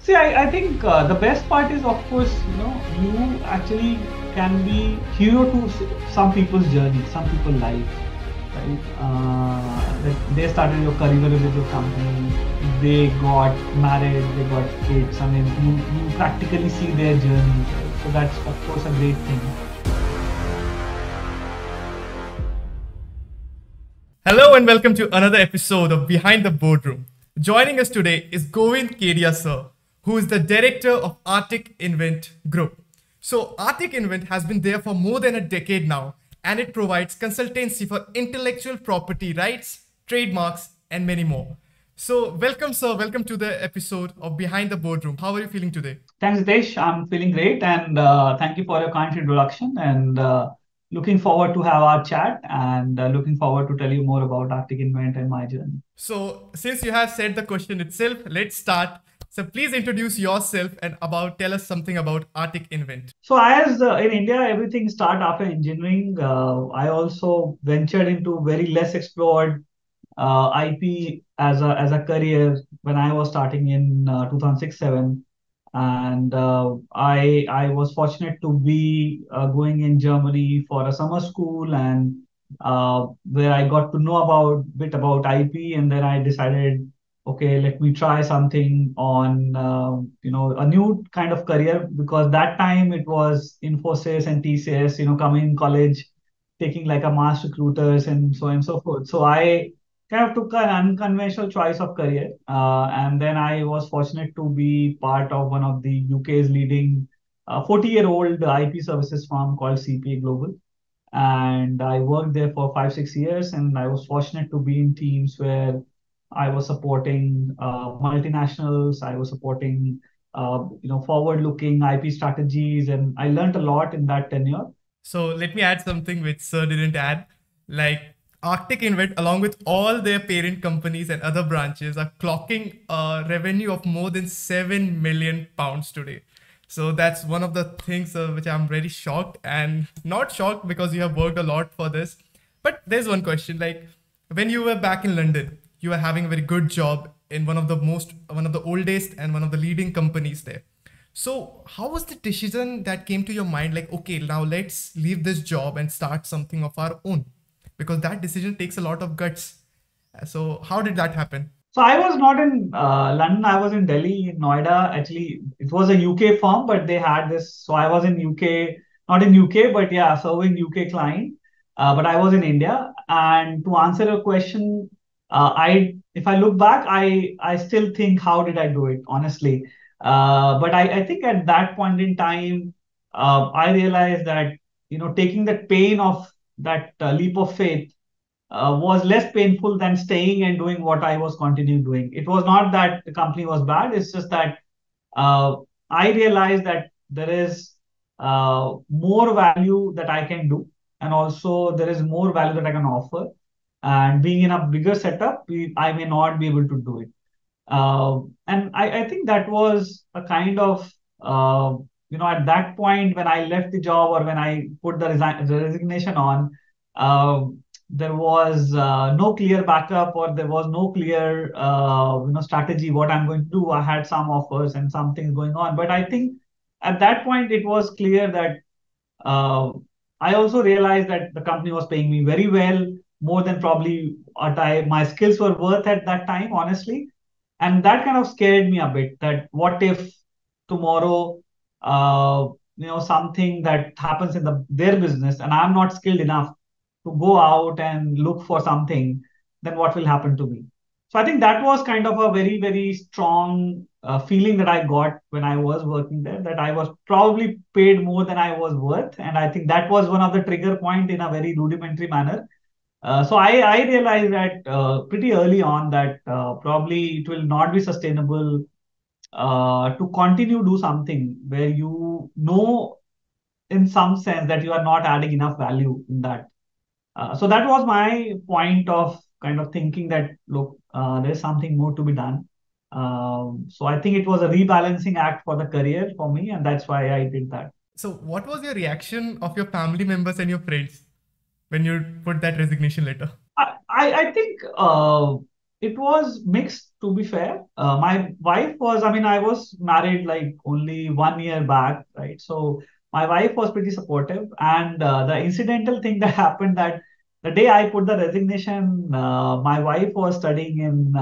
See, I think the best part is, of course, you actually can be hero to some people's journey, some people's life, right? That they started your career with your company, they got married, they got kids. I mean, you practically see their journey, right? So that's, of course, a great thing. Hello and welcome to another episode of Behind the Boardroom. Joining us today is Govind Kedia Sir, who is the director of Arctic Invent Group. So Arctic Invent has been there for more than a decade now, and it provides consultancy for intellectual property rights, trademarks, and many more. So welcome, sir. Welcome to the episode of Behind the Boardroom. How are you feeling today? Thanks, Desh. I'm feeling great, and thank you for your kind introduction. And looking forward to have our chat, and looking forward to tell you more about Arctic Invent and my journey. So, since you have said the question itself, let's start. So, please introduce yourself and tell us something about Arctic Invent. So, as in India, everything start after engineering. I also ventured into very less explored IP as a career when I was starting in 2006-7, and I was fortunate to be going in Germany for a summer school, and where I got to know about bit about IP, and then I decided, okay, let me try something on a new kind of career, because that time it was Infosys and TCS, coming in college, taking like a mass recruiters and so on and so forth. So I kind of took an unconventional choice of career. And then I was fortunate to be part of one of the UK's leading 40-year-old IP services firm called CPA Global. And I worked there for 5, 6 years, and I was fortunate to be in teams where I was supporting multinationals. I was supporting forward-looking IP strategies, and I learned a lot in that tenure. So, let me add something which Sir didn't add. Like, Arctic Invent, along with all their parent companies and other branches, are clocking a revenue of more than £7 million today. So that's one of the things which I'm very shocked, and not shocked because you have worked a lot for this. But there's one question, like when you were back in London, you were having a very good job in one of the oldest and one of the leading companies there. So how was the decision that came to your mind? Like, okay, now let's leave this job and start something of our own, because that decision takes a lot of guts. So how did that happen? So I was not in London. I was in Delhi, in Noida. Actually, it was a UK firm, but they had this. So I was in UK, not in UK, but yeah, serving UK client. But I was in India. And to answer your question, if I look back, I still think, how did I do it? Honestly, but I think at that point in time, I realized that taking the pain of that leap of faith was less painful than staying and doing what I was continuing doing. It was not that the company was bad. It's just that uh, I realized that there is more value that I can do, and also there is more value that I can offer. And being in a bigger setup, I may not be able to do it. And I think that was a kind of, at that point when I left the job, or when I put the resignation on, uh, there was no clear backup, or there was no clear, strategy what I'm going to do. I had some offers and some things going on, but I think at that point it was clear that uh, I also realized that the company was paying me very well, more than probably what my skills were worth at that time, honestly. And that kind of scared me a bit. That what if tomorrow, uh, something that happens in their business, and I'm not skilled enough to go out and look for something, then what will happen to me? So I think that was kind of a very, very strong feeling that I got when I was working there, that I was probably paid more than I was worth. And I think that was one of the trigger point in a very rudimentary manner. So I realized that pretty early on that probably it will not be sustainable to continue do something where in some sense that you are not adding enough value in that. So that was my point of kind of thinking that, look, there's something more to be done. So I think it was a rebalancing act for the career for me, and that's why I did that. So what was your reaction of your family members and your friends when you put that resignation letter? I think it was mixed, to be fair. My wife was, I mean, I was married like only 1 year back, right? So my wife was pretty supportive. And the incidental thing that happened, that the day I put the resignation, my wife was studying in,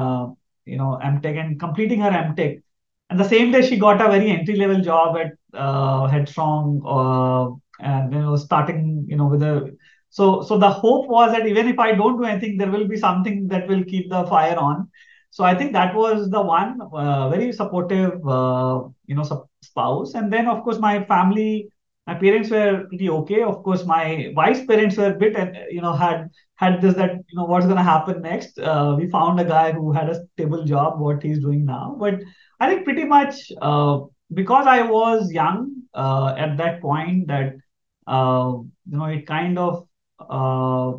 MTech and completing her MTech. And the same day, she got a very entry level job at Headstrong, and starting, with a so the hope was that even if I don't do anything, there will be something that will keep the fire on. So I think that was the one very supportive, spouse. And then of course my family, my parents were pretty okay. Of course, my wife's parents were a bit, and had this, that what's going to happen next. We found a guy who had a stable job, what he's doing now. But I think pretty much because I was young at that point, that it kind of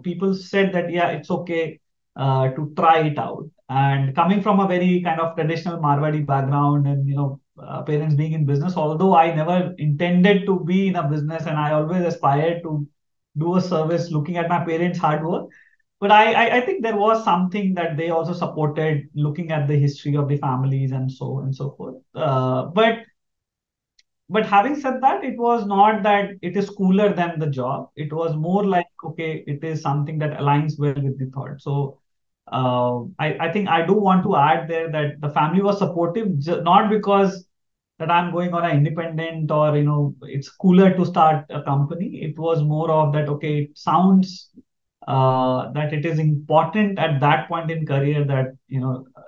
people said that yeah, it's okay to try it out. And coming from a very kind of traditional Marwadi background, and parents being in business, although I never intended to be in a business, and I always aspired to do a service, looking at my parents' hard work. But I think there was something that they also supported, looking at the history of the families and so and so forth. But having said that, it was not that it is cooler than the job. It was more like, okay, it is something that aligns well with the thought. So I think I do want to add there that the family was supportive, not because that I'm going on an independent, or it's cooler to start a company. It was more of that, okay, it sounds that it is important at that point in career, that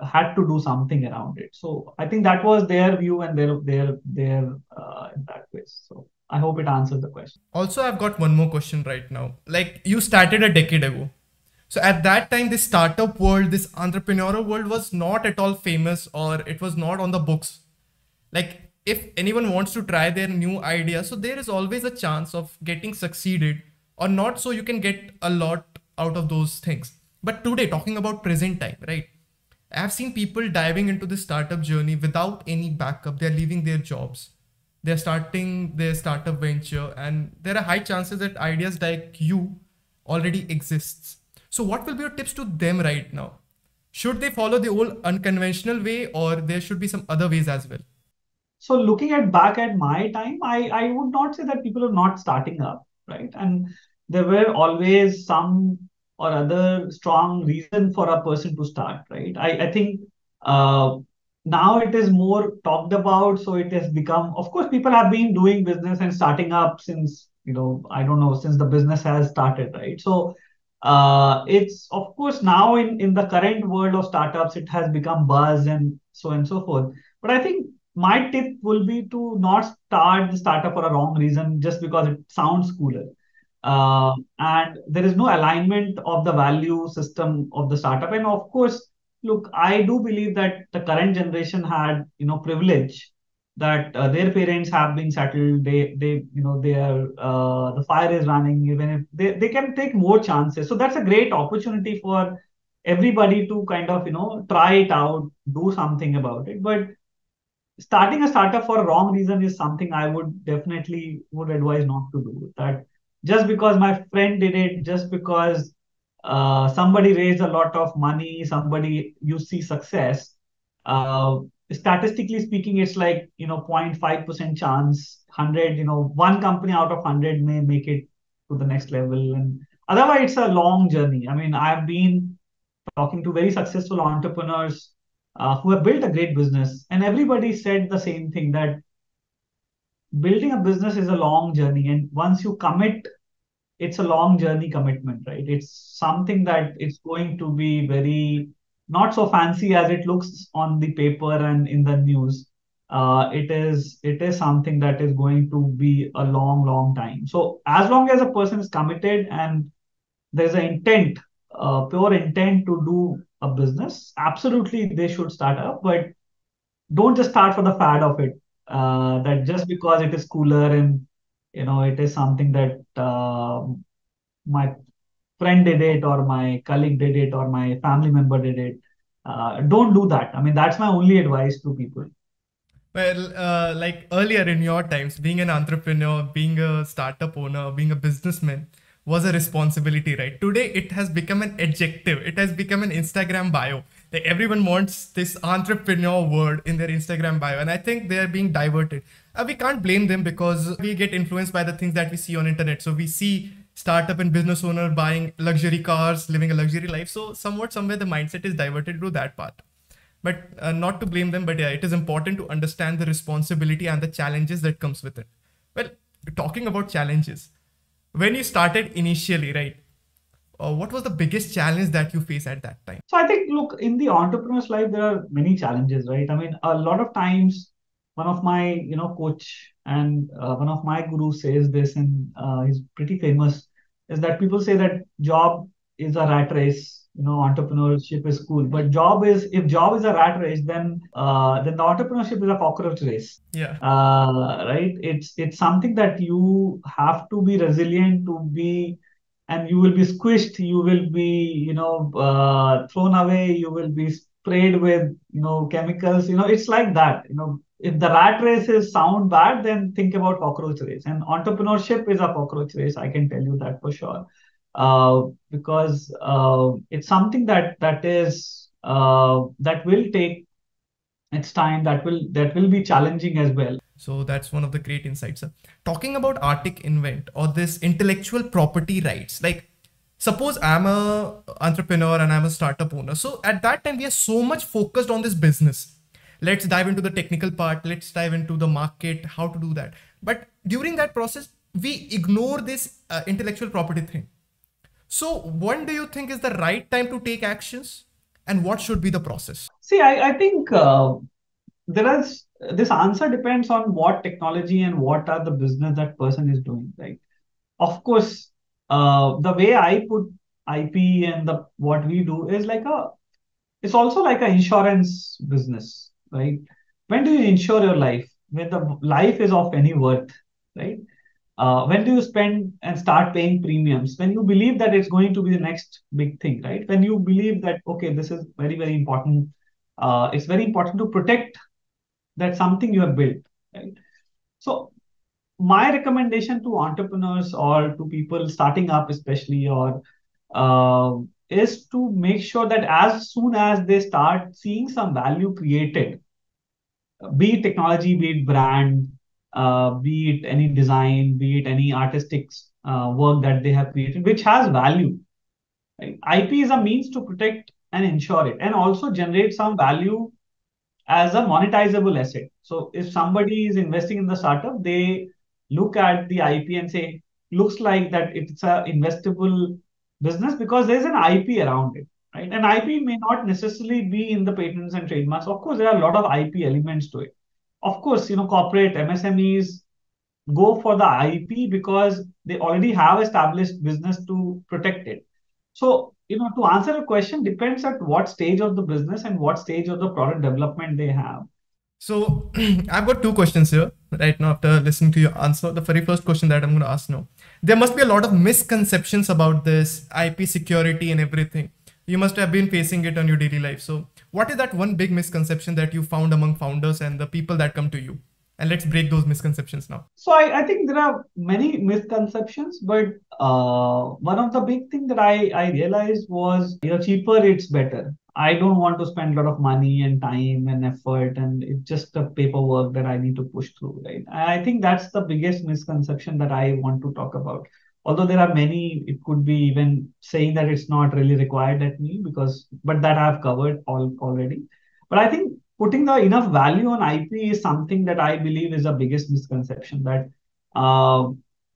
had to do something around it. So I think that was their view, and their in that way. So I hope it answers the question. Also, I've got one more question right now. Like, you started a decade ago. So at that time, this startup world, this entrepreneurial world was not at all famous, or it was not on the books. Like, if anyone wants to try their new idea, so there is always a chance of getting succeeded or not, so you can get a lot out of those things. But today, talking about present time, right? I've seen people diving into the startup journey without any backup. They're leaving their jobs. They're starting their startup venture, and there are high chances that ideas like you already exists. So what will be your tips to them right now? Should they follow the old unconventional way, or there should be some other ways as well? So looking at back at my time, I would not say that people are not starting up, right? And there were always some or other strong reason for a person to start, right? I think uh, now it is more talked about, so it has become. Of course, people have been doing business and starting up since, I don't know, since the business has started, right? So it's, of course, now in the current world of startups, it has become buzz and so forth. But I think my tip will be to not start the startup for a wrong reason, just because it sounds cooler. And there is no alignment of the value system of the startup. And of course, look, I do believe that the current generation had, privilege, that their parents have been settled. They are, the fire is running. Even if they can take more chances, so that's a great opportunity for everybody to kind of, try it out, do something about it. But starting a startup for a wrong reason is something I would definitely would advise not to do. That just because my friend did it, just because somebody raised a lot of money, somebody you see success. Uh, Statistically speaking, it's like 0.5% chance. 100, one company out of 100 may make it to the next level, and otherwise it's a long journey. I mean, I've been talking to very successful entrepreneurs who have built a great business, and everybody said the same thing, that building a business is a long journey, and once you commit, it's a long journey commitment, right? It's something that it's going to be very not so fancy as it looks on the paper and in the news. It is something that is going to be a long time. So as long as a person is committed and there's an intent, pure intent to do a business, absolutely they should start up. But don't just start for the fad of it. That just because it is cooler, and it is something that my friend did it, or my colleague did it, or my family member did it. Don't do that. I mean, that's my only advice to people. Well, like earlier in your times, being an entrepreneur, being a startup owner, being a businessman was a responsibility, right? Today, it has become an adjective. It has become an Instagram bio. Like everyone wants this entrepreneur word in their Instagram bio, and I think they are being diverted. We can't blame them because we get influenced by the things that we see on internet. So we see startup and business owner buying luxury cars, living a luxury life. So somewhat, somewhere, the mindset is diverted to that part. But not to blame them, but yeah, it is important to understand the responsibility and the challenges that comes with it. Well, talking about challenges, when you started initially, right? What was the biggest challenge that you faced at that time? So I think, look, in the entrepreneur's life, there are many challenges, right? I mean, a lot of times, one of my, coach and one of my gurus says this, and he's pretty famous, is that people say that job is a rat race, entrepreneurship is cool, but if job is a rat race, then the entrepreneurship is a cockroach race. Yeah. Right? It's something that you have to be resilient to be, and you will be squished, you will be thrown away, you will be sprayed with chemicals, it's like that. If the rat race is sound bad, then think about cockroach race, and entrepreneurship is a cockroach race, I can tell you that for sure. Because it's something that will take its time, that will be challenging as well. So that's one of the great insights. Talking about Arctic Invent or this intellectual property rights, like suppose I'm a entrepreneur and I'm a startup owner. So at that time, we are so much focused on this business. Let's dive into the technical part. Let's dive into the market, how to do that. But during that process, we ignore this intellectual property thing. So when do you think is the right time to take actions, and what should be the process? See, I think there is this answer depends on what technology and what are the business that person is doing, right? Of course, the way I put IP and the what we do is it's also like an insurance business, right? When do you insure your life? When the life is of any worth, right? When do you spend and start paying premiums? When you believe that it's going to be the next big thing, right? When you believe that, okay, this is very, very important. It's very important to protect that something you have built, right? So my recommendation to entrepreneurs or to people starting up, especially, or is to make sure that as soon as they start seeing some value created, be it technology, be it brand, be it any design, be it any artistic work that they have created, which has value. Right? IP is a means to protect and ensure it, and also generate some value as a monetizable asset. So if somebody is investing in the startup, they look at the IP and say, looks like that it's a investable business because there's an IP around it, right? And IP may not necessarily be in the patents and trademarks. Of course, there are a lot of IP elements to it. Of course, corporate MSMEs go for the IP because they already have established business to protect it. So, to answer a question depends at what stage of the business and what stage of the product development they have. So I've got two questions here right now after listening to your answer. The very first question that I'm going to ask now, there must be a lot of misconceptions about this IP security and everything. You must have been facing it on your daily life. So what is that one big misconception that you found among founders and the people that come to you? And let's break those misconceptions now. So I think there are many misconceptions, but one of the big thing that I realized was, cheaper, it's better. I don't want to spend a lot of money and time and effort, and it's just a paperwork that I need to push through, right? I think that's the biggest misconception that I want to talk about. Although there are many, it could be even saying that it's not really required at me but that I've covered already. But I think putting the enough value on IP is something that I believe is the biggest misconception. That uh,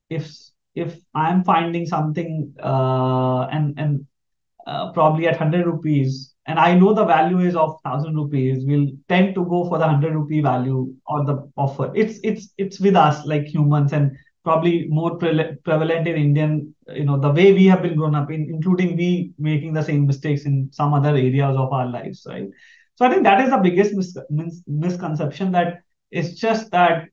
if if I'm finding something and probably at 100 rupees, and I know the value is of 1,000 rupees, we'll tend to go for the 100 rupee value or the offer. It's with us like humans, and probably more prevalent in Indian, the way we have been grown up in, including we making the same mistakes in some other areas of our lives, right? So I think that is the biggest misconception, that it's just that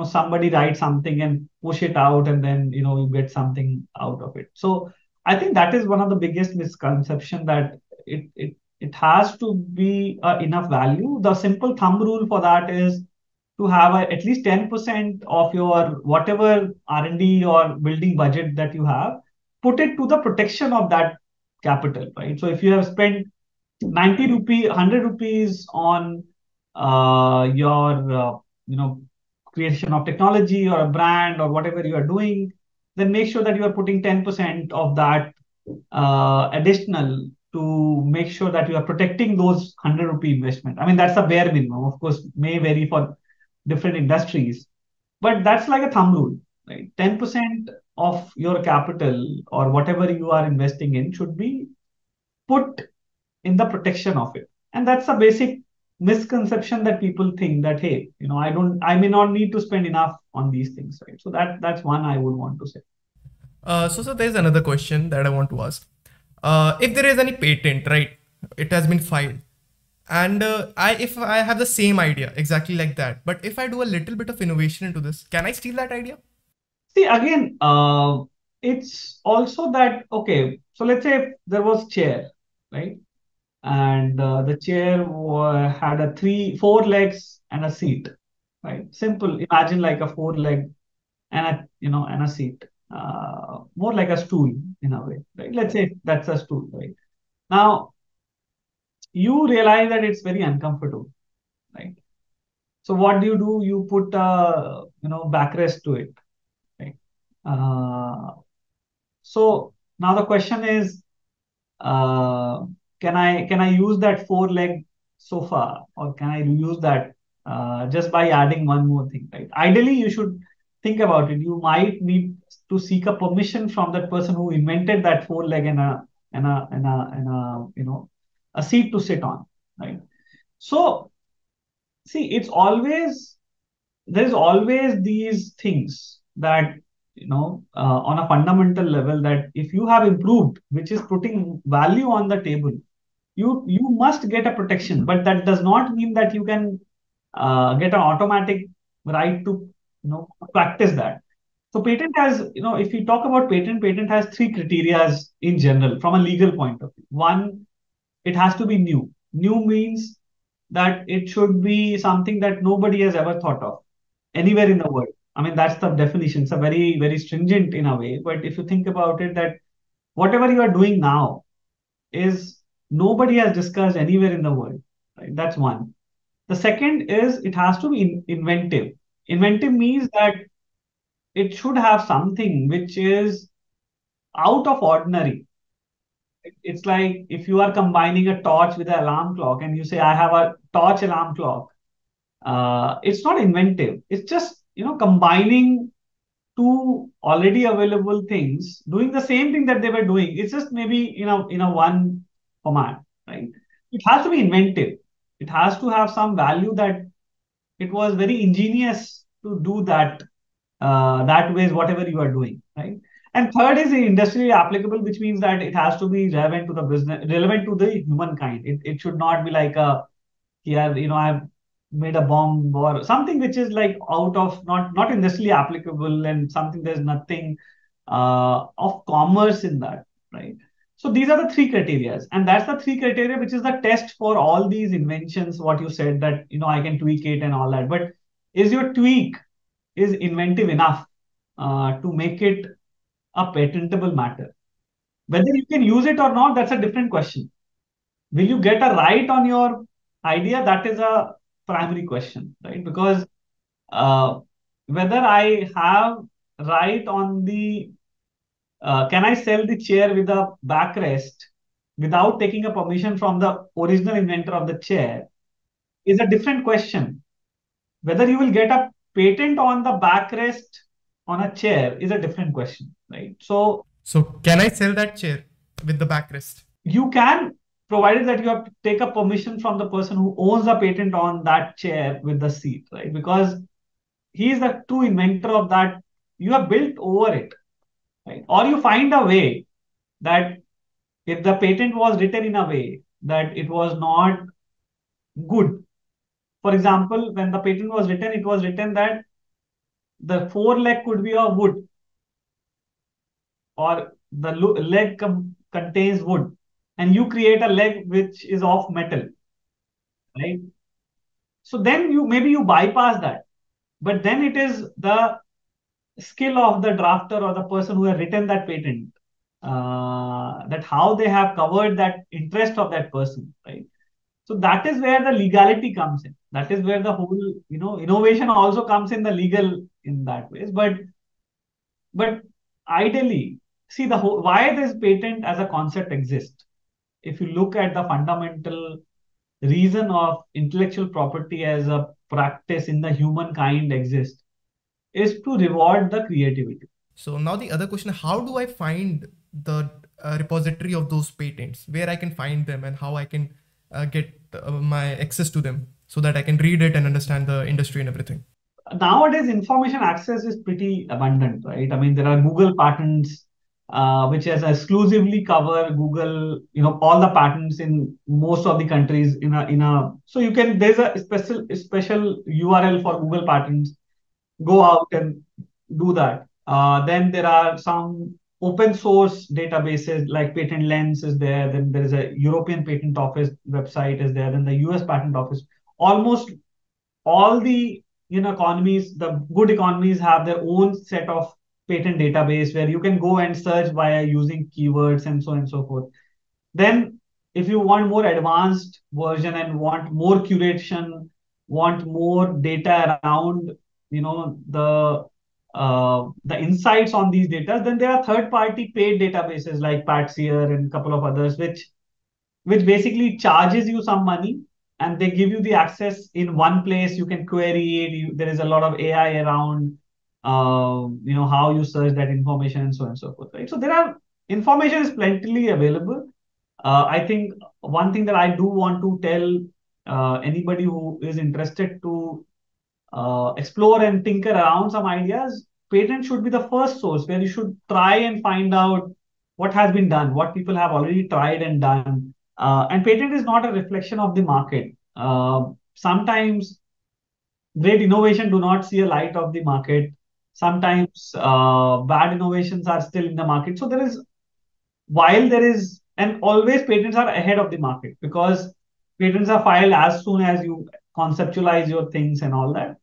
somebody writes something and push it out, and then you get something out of it. So I think that is one of the biggest misconception, that it has to be enough value. The simple thumb rule for that is to have at least 10% of your whatever R&D or building budget that you have, put it to the protection of that capital, right? So if you have spent 90 rupee, 100 rupees on your, creation of technology or a brand or whatever you are doing, then make sure that you are putting 10% of that additional to make sure that you are protecting those 100 rupee investment. I mean, that's a bare minimum. Of course, may vary for different industries, but that's like a thumb rule, right? 10% of your capital or whatever you are investing in should be put in the protection of it. And that's a basic misconception that people think that, hey, I may not need to spend enough on these things, right? So that's one I would want to say. So there's another question that I want to ask. If there is any patent, right, it has been filed, and if I have the same idea exactly like that, but if I do a little bit of innovation into this, can I steal that idea? See, again, it's also that, okay, so let's say there was chair, right? And the chair had four legs and a seat, right? Simple. Imagine like a four leg and a seat, more like a stool in a way, right? Let's say that's a stool, right? Now you realize that it's very uncomfortable, right? So what do? You put a backrest to it, right? Uh, so now the question is, uh, can I use that four leg sofa, or can I use that just by adding one more thing, right? Ideally, you should think about it. You might need to seek a permission from that person who invented that four leg and a seat to sit on, right? So see, there's always these things that on a fundamental level, that if you have improved, which is putting value on the table, you must get a protection, but that does not mean that you can get an automatic right to practice that. So patent has, if you talk about patent has three criterias in general from a legal point of view. One, it has to be new. New means that it should be something that nobody has ever thought of anywhere in the world. I mean, that's the definition. It's a very, very stringent in a way. But if you think about it, that whatever you are doing now is nobody has discussed anywhere in the world. Right? That's one. The second is it has to be inventive. Inventive means that it should have something which is out of ordinary. It's like if you are combining a torch with an alarm clock and you say, I have a torch alarm clock. It's not inventive. It's just, combining two already available things, doing the same thing that they were doing. It's just maybe in a one format, right? It has to be inventive. It has to have some value, that it was very ingenious to do that way, whatever you are doing, right? And third is industrially applicable, which means that it has to be relevant to the business, relevant to the humankind. It should not be like yeah, I've made a bomb or something which is like out of not industrially applicable, and something there's nothing of commerce in that, right? So these are the three criteria, and that's the three criteria which is the test for all these inventions. What you said, that I can tweak it and all that, but is your tweak is inventive enough to make it a patentable matter? Whether you can use it or not, that's a different question. Will you get a right on your idea? That is a primary question, right? Because uh, whether I have right on the can I sell the chair with a backrest without taking a permission from the original inventor of the chair is a different question. Whether you will get a patent on the backrest on a chair is a different question, right? So So can I sell that chair with the backrest? you can, provided that you have to take a permission from the person who owns the patent on that chair with the seat, right? Because he is the true inventor of that. You have built over it, right? Or you find a way that if the patent was written in a way that it was not good. For example, when the patent was written, it was written that the four leg could be of wood, or the leg contains wood, and you create a leg which is of metal, right? So then you bypass that, but then it is the skill of the drafter or the person who has written that patent that how they have covered that interest of that person, right? So that is where the legality comes in. That is where the whole, innovation also comes in the legal in that ways. But ideally, see the whole why this patent as a concept exists. If you look at the fundamental reason of intellectual property as a practice in the humankind exists is to reward the creativity. So now the other question, how do I find the repository of those patents, where I can find them and how I can get my access to them so that I can read it and understand the industry and everything? Nowadays information access is pretty abundant, right? I mean, there are Google patents, which has exclusively cover Google, all the patents in most of the countries so you can, there's a special URL for Google patents. Go out and do that. Then there are some open source databases like Patent Lens is there. Then there is a European Patent Office website is there. Then the US Patent Office. Almost all the economies, the good economies have their own set of patent database where you can go and search via using keywords and so on and so forth. Then if you want more advanced version and want more curation, want more data around the insights on these data, then there are third party paid databases like Patseer and a couple of others which basically charges you some money and they give you the access in one place. You can query it. There is a lot of AI around, how you search that information and so on and so forth, right? So there are information is plentifully available. I think one thing that I do want to tell anybody who is interested to explore and tinker around some ideas, patent should be the first source where you should try and find out what has been done, what people have already tried and done. And patent is not a reflection of the market. Sometimes great innovation do not see a light of the market. Sometimes bad innovations are still in the market. So while there is, and always patents are ahead of the market because patents are filed as soon as you conceptualize your things and all that.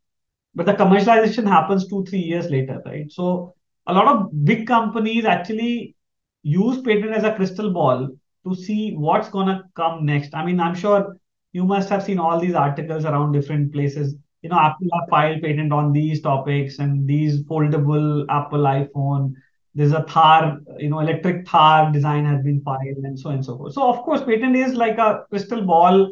But the commercialization happens 2 3 years later, right? So a lot of big companies actually use patent as a crystal ball to see what's gonna come next. I mean, I'm sure you must have seen all these articles around different places. Apple have filed patent on these topics and these foldable Apple iPhone. There's a Thar, electric Thar design has been filed and so on and so forth. So of course, patent is like a crystal ball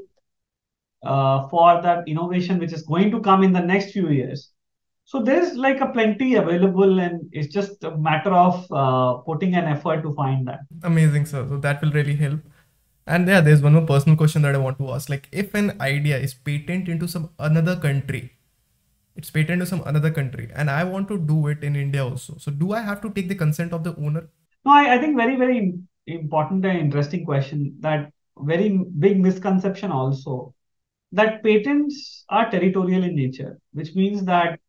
for that innovation which is going to come in the next few years. So there's like a plenty available, and it's just a matter of putting an effort to find that. Amazing, sir. So that will really help. And yeah, there's one more personal question that I want to ask. Like, if an idea is patent into some another country, it's patent to some another country, and I want to do it in India also. So do I have to take the consent of the owner? No, I think very, very important and interesting question. That very big misconception also that patents are territorial in nature, which means that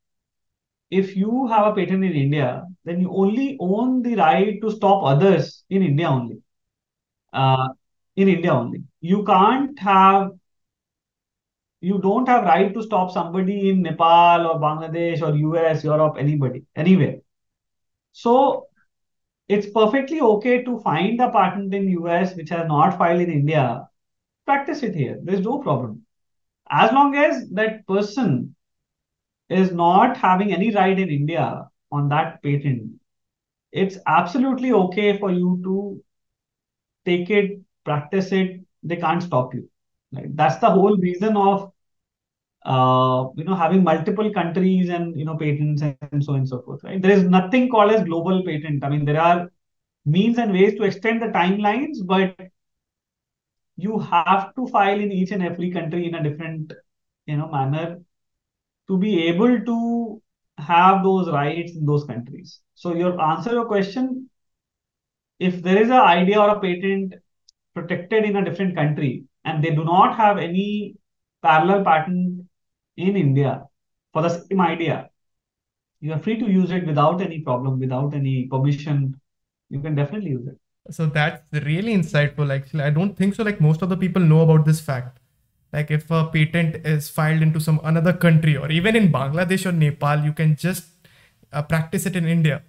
if you have a patent in India, then you only own the right to stop others in India only. Uh, in India only. You don't have right to stop somebody in Nepal or Bangladesh or US, Europe, anybody, anywhere. So it's perfectly okay to find a patent in US which has not filed in India, practice it here. There's no problem. As long as that person is not having any right in India on that patent, it's absolutely okay for you to take it, practice it. They can't stop you. Right? That's the whole reason of having multiple countries and patents and so on and so forth. Right? There is nothing called as global patent. I mean, there are means and ways to extend the timelines, but you have to file in each and every country in a different manner to be able to have those rights in those countries. So your answer your question, if there is an idea or a patent protected in a different country and they do not have any parallel patent in India for the same idea, you are free to use it without any problem, without any permission. You can definitely use it. So that's really insightful. Actually, I don't think so. Like, most of the people know about this fact. Like, if a patent is filed into some another country or even in Bangladesh or Nepal, you can just practice it in India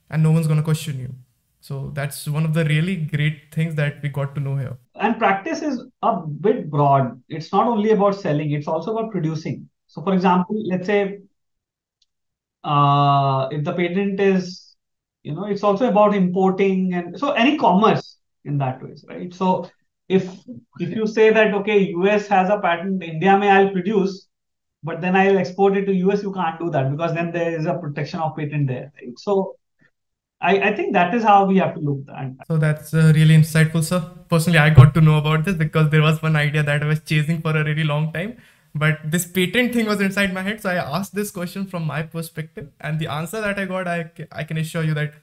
and no one's going to question you. So that's one of the really great things that we got to know here. And practice is a bit broad. It's not only about selling, it's also about producing. So, for example, let's say if the patent is, it's also about importing, and so any commerce in that way, right? So if you say that, okay, US has a patent, India may I'll produce, but then I'll export it to US, you can't do that because then there is a protection of patent there, right? So I think that is how we have to look at. So that's really insightful, sir. Personally, I got to know about this because there was one idea that I was chasing for a really long time. But this patent thing was inside my head. So I asked this question from my perspective. And the answer that I got, I can assure you that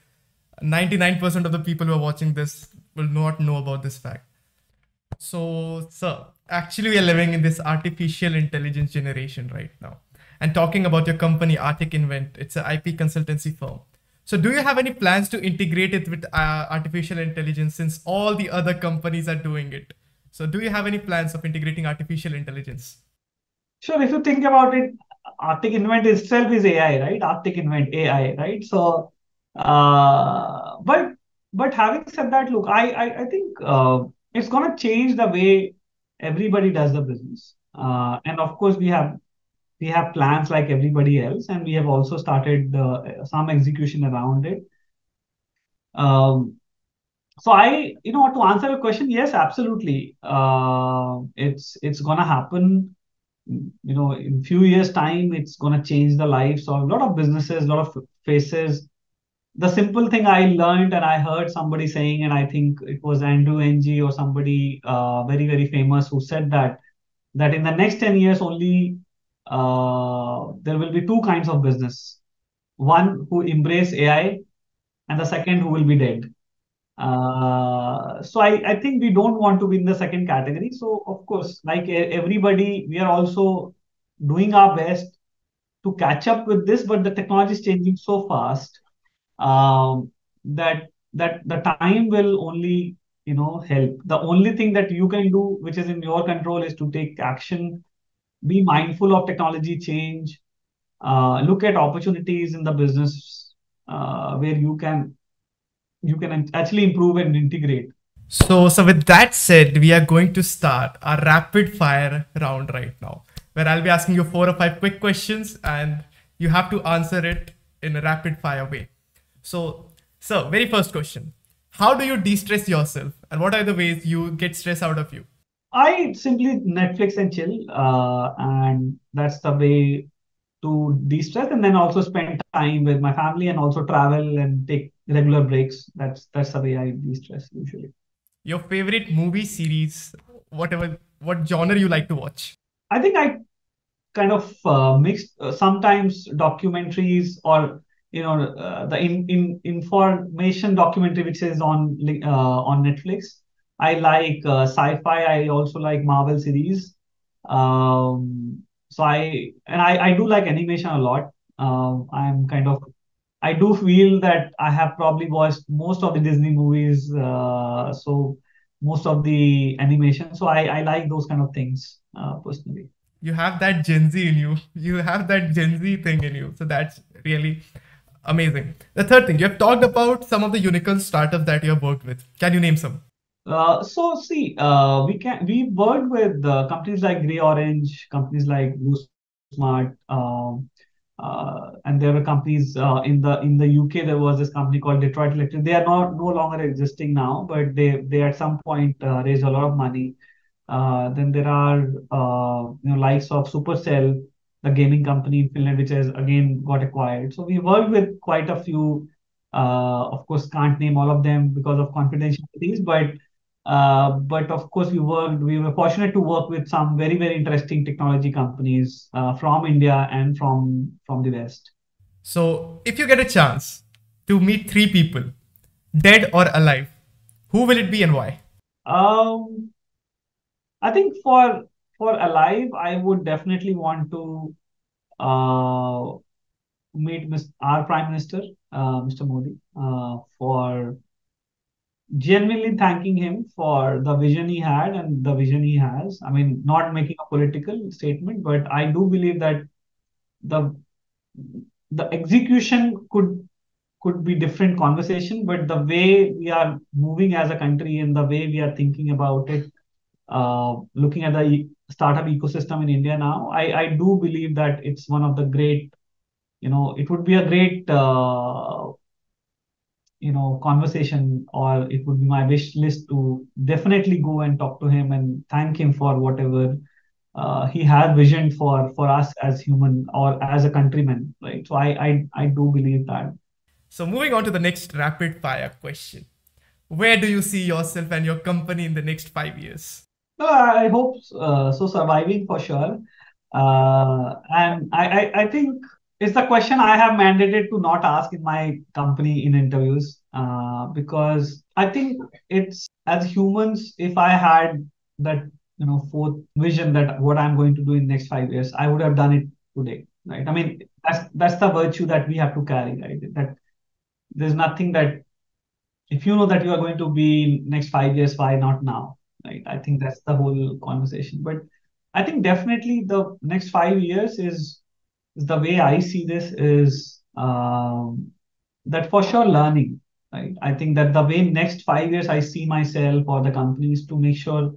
99% of the people who are watching this will not know about this fact. So, sir, actually, we are living in this artificial intelligence generation right now. And talking about your company, Arctic Invent, it's an IP consultancy firm. So, do you have any plans to integrate it with artificial intelligence since all the other companies are doing it? So, do you have any plans of integrating artificial intelligence? Sure, if you think about it, Arctic Invent itself is AI, right? Arctic Invent AI, right? So, but having said that, look, I think it's gonna change the way everybody does the business. And of course, we have plans like everybody else, and we have also started some execution around it. Um, so to answer your question, yes, absolutely. It's gonna happen. In few years' time, it's gonna change the lives of a lot of businesses, a lot of faces. The simple thing I learned and I heard somebody saying, and I think it was Andrew Ng or somebody very, very famous who said that in the next 10 years only there will be two kinds of business. One who embrace AI and the second who will be dead. So I think we don't want to be in the second category. So of course, like everybody, we are also doing our best to catch up with this, but the technology is changing so fast um, that the time will only help. The only thing that you can do, which is in your control, is to take action, be mindful of technology change, look at opportunities in the business where you can actually improve and integrate. So with that said, we are going to start our rapid fire round right now, where I'll be asking you 4 or 5 quick questions and you have to answer it in a rapid fire way. So, very first question. How do you de-stress yourself and what are the ways you get stress out of you? I simply Netflix and chill, and that's the way to de-stress, and then also spend time with my family and also travel and take regular breaks. That's the way I de-stress usually. Your favorite movie series, whatever, what genre you like to watch? I think I kind of mixed sometimes documentaries or the information documentary which is on Netflix. I like sci-fi. I also like Marvel series. So I do like animation a lot. I do feel that I have probably watched most of the Disney movies, so most of the animation. So I like those kind of things personally. You have that Gen Z in you. You have that Gen Z thing in you. So that's really amazing. The third thing, you have talked about some of the unicorn startups that you have worked with. Can you name some? So see, we worked with companies like Grey Orange, companies like Blue Smart, and there were companies in the UK. There was this company called Detroit Electric. They are not no longer existing now, but they at some point raised a lot of money. Then there are likes of Supercell, the gaming company in Finland, which has again got acquired. So we worked with quite a few. Of course, can't name all of them because of confidentialities, but of course we were fortunate to work with some very, very interesting technology companies from India and from the West. So, if you get a chance to meet three people, dead or alive, who will it be and why? Um, I think for alive, I would definitely want to uh, meet our Prime Minister, Mr. Modi, for genuinely thanking him for the vision he had and the vision he has. I mean, not making a political statement, but I do believe that the the execution could be different conversation, but the way we are moving as a country and the way we are thinking about it, looking at the startup ecosystem in India now, I do believe that it's one of the great, it would be a great, conversation, or it would be my wish list to definitely go and talk to him and thank him for whatever he has visioned for us as human or as a countryman, right? So I do believe that. So moving on to the next rapid fire question. Where do you see yourself and your company in the next 5 years? I hope so. Surviving for sure. And I think it's the question I have mandated to not ask in my company in interviews, because I think it's as humans, if I had that, fourth vision that what I'm going to do in next 5 years, I would have done it today, right? I mean, that's the virtue that we have to carry, right? That there's nothing that if you know that you are going to be next 5 years, why not now? Right. I think that's the whole conversation. But I think definitely the next 5 years is the way I see this is that for sure learning. Right. I think that the way next 5 years I see myself or the company is to make sure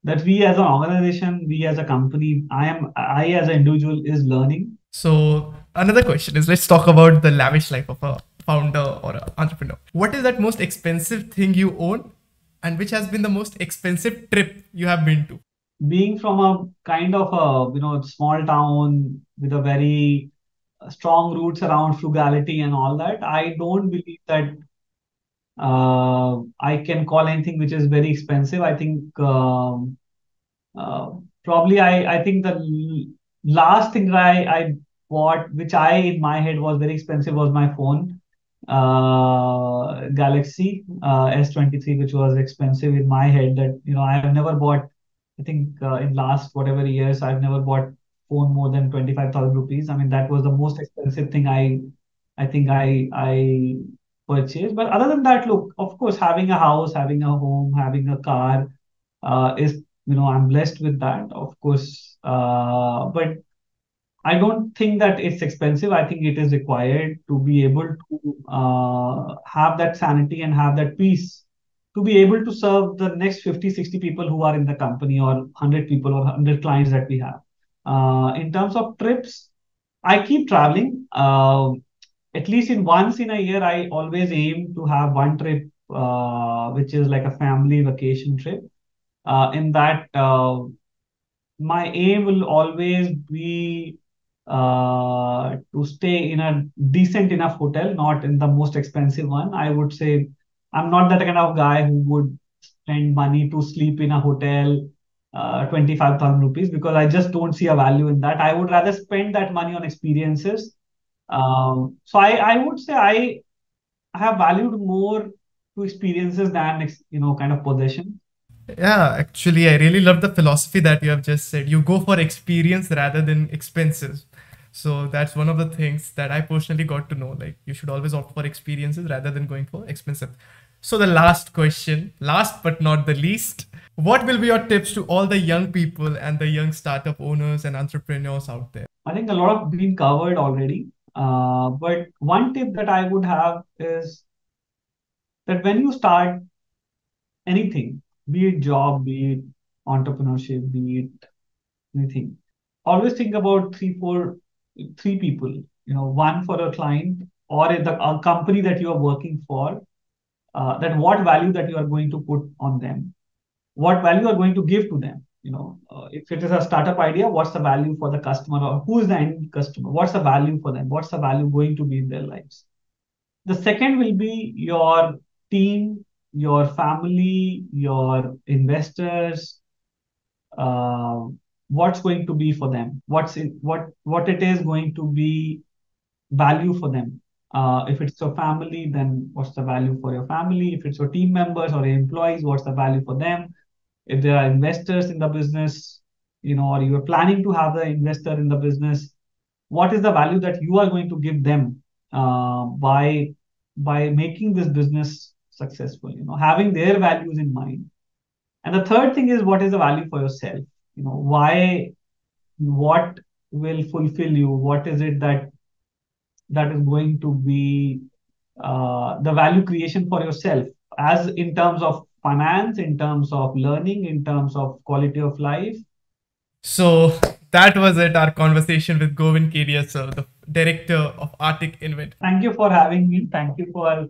that we as an organization, we as a company, I as an individual is learning. So another question is, let's talk about the lavish life of a founder or an entrepreneur. What is that most expensive thing you own, and which has been the most expensive trip you have been to? Being from a kind of a small town with a very strong roots around frugality and all that, I don't believe that I can call anything which is very expensive. I think uh, probably I think the last thing that I bought, which I in my head was very expensive, was my phone, Galaxy S23, which was expensive in my head. That I have never bought. I think in last whatever years, I've never bought phone more than 25,000 rupees. I mean, that was the most expensive thing I think I purchased. But other than that, look, of course, having a house, having a home, having a car is, I'm blessed with that, of course. But I don't think that it's expensive. I think it is required to be able to have that sanity and have that peace to be able to serve the next 50, 60 people who are in the company, or 100 people or 100 clients that we have. In terms of trips, I keep traveling. At least in once in a year, I always aim to have one trip, which is like a family vacation trip. In that, my aim will always be to stay in a decent enough hotel, not in the most expensive one. I would say I'm not that kind of guy who would spend money to sleep in a hotel, 25,000 rupees, because I just don't see a value in that. I would rather spend that money on experiences. So I would say I have valued more to experiences than kind of possession. Yeah, actually, I really love the philosophy that you have just said. You go for experience rather than expenses. So that's one of the things that I personally got to know. Like, you should always opt for experiences rather than going for expensive. So the last question, last but not the least, what will be your tips to all the young people and the young startup owners and entrepreneurs out there? I think a lot of been covered already. But one tip that I would have is that when you start anything, be it job, be it entrepreneurship, be it anything, always think about three people. One for a client or a company that you are working for. That what value that you are going to put on them, what value you are going to give to them. If it is a startup idea, what's the value for the customer, or who is the end customer? What's the value for them? What's the value going to be in their lives? The second will be your team, your family, your investors. Uh, what's going to be for them? What it is going to be value for them. If it's your family, then what's the value for your family? If it's your team members or your employees, what's the value for them? If there are investors in the business, or you are planning to have the investor in the business, what is the value that you are going to give them by making this business successful? Having their values in mind. And the third thing is, what is the value for yourself? Why, what will fulfill you? What is it that is going to be the value creation for yourself, as in terms of finance, in terms of learning, in terms of quality of life. So that was it, our conversation with Govind Kedia, sir, the director of Arctic Invent. Thank you for having me. Thank you for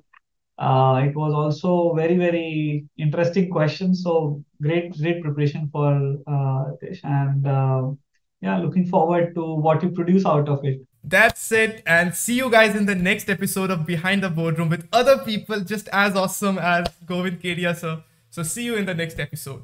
it was also very, very interesting question. So great preparation for this, and yeah, looking forward to what you produce out of it. That's it, and see you guys in the next episode of Behind the Boardroom with other people just as awesome as Govind Kedia, sir. So see you in the next episode.